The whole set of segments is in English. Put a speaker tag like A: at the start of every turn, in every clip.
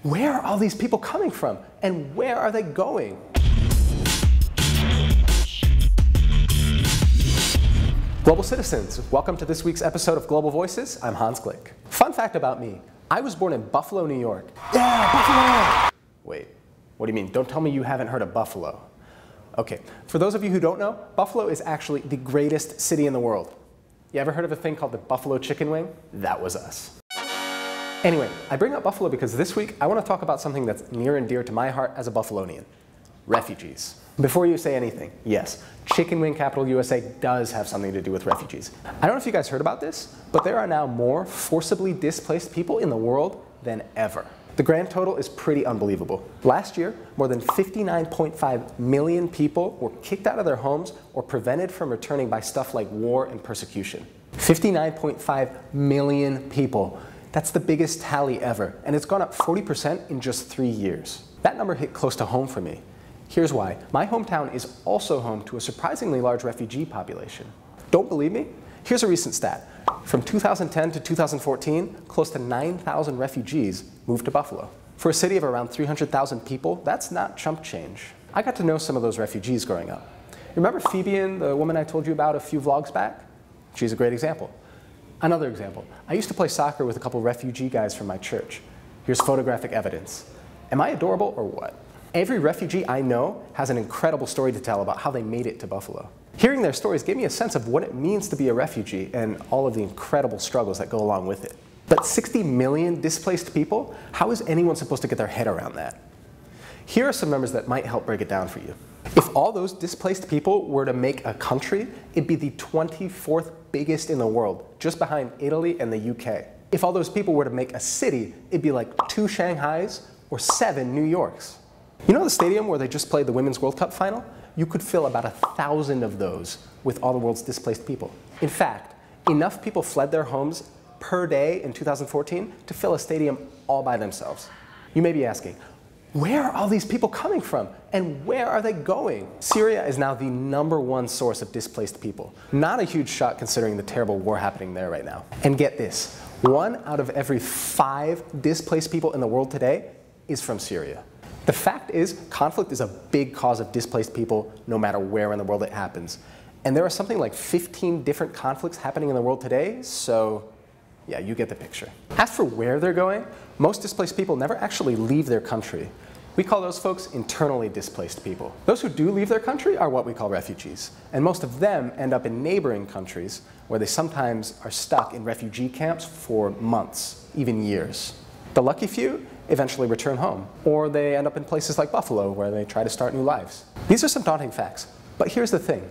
A: Where are all these people coming from? And where are they going? Global citizens, welcome to this week's episode of Global Voices. I'm Hans Glick. Fun fact about me, I was born in Buffalo, New York. Yeah, Buffalo! Wait, what do you mean? Don't tell me you haven't heard of Buffalo. Okay, for those of you who don't know, Buffalo is actually the greatest city in the world. You ever heard of a thing called the Buffalo chicken wing? That was us. Anyway, I bring up Buffalo because this week I want to talk about something that's near and dear to my heart as a Buffalonian. Refugees. Before you say anything, yes, Chicken Wing Capital USA does have something to do with refugees. I don't know if you guys heard about this, but there are now more forcibly displaced people in the world than ever. The grand total is pretty unbelievable. Last year, more than 59.5 million people were kicked out of their homes or prevented from returning by stuff like war and persecution. 59.5 million people. That's the biggest tally ever, and it's gone up 40% in just 3 years. That number hit close to home for me. Here's why. My hometown is also home to a surprisingly large refugee population. Don't believe me? Here's a recent stat. From 2010 to 2014, close to 9,000 refugees moved to Buffalo. For a city of around 300,000 people, that's not chump change. I got to know some of those refugees growing up. Remember Phoebe, the woman I told you about a few vlogs back? She's a great example. Another example, I used to play soccer with a couple refugee guys from my church. Here's photographic evidence. Am I adorable or what? Every refugee I know has an incredible story to tell about how they made it to Buffalo. Hearing their stories gave me a sense of what it means to be a refugee and all of the incredible struggles that go along with it. But 60 million displaced people? How is anyone supposed to get their head around that? Here are some numbers that might help break it down for you. If all those displaced people were to make a country, it'd be the 24th biggest in the world, just behind Italy and the UK. If all those people were to make a city, it'd be like 2 Shanghais or 7 New Yorks. You know the stadium where they just played the Women's World Cup final? You could fill about 1,000 of those with all the world's displaced people. In fact, enough people fled their homes per day in 2014 to fill a stadium all by themselves. You may be asking, where are all these people coming from? And where are they going? Syria is now the #1 source of displaced people. Not a huge shock considering the terrible war happening there right now. And get this, 1 out of every 5 displaced people in the world today is from Syria. The fact is, conflict is a big cause of displaced people no matter where in the world it happens. And there are something like 15 different conflicts happening in the world today, so yeah, you get the picture. As for where they're going, most displaced people never actually leave their country. We call those folks internally displaced people. Those who do leave their country are what we call refugees. And most of them end up in neighboring countries where they sometimes are stuck in refugee camps for months, even years. The lucky few eventually return home, or they end up in places like Buffalo where they try to start new lives. These are some daunting facts, but here's the thing.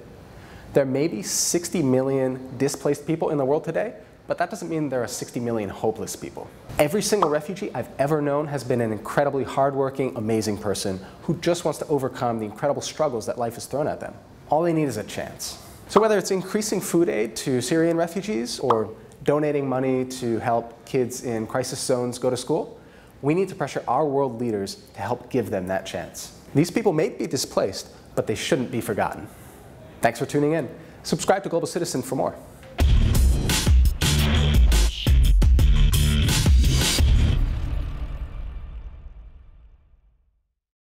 A: There may be 60 million displaced people in the world today, but that doesn't mean there are 60 million hopeless people. Every single refugee I've ever known has been an incredibly hardworking, amazing person who just wants to overcome the incredible struggles that life has thrown at them. All they need is a chance. So whether it's increasing food aid to Syrian refugees or donating money to help kids in crisis zones go to school, we need to pressure our world leaders to help give them that chance. These people may be displaced, but they shouldn't be forgotten. Thanks for tuning in. Subscribe to Global Citizen for more.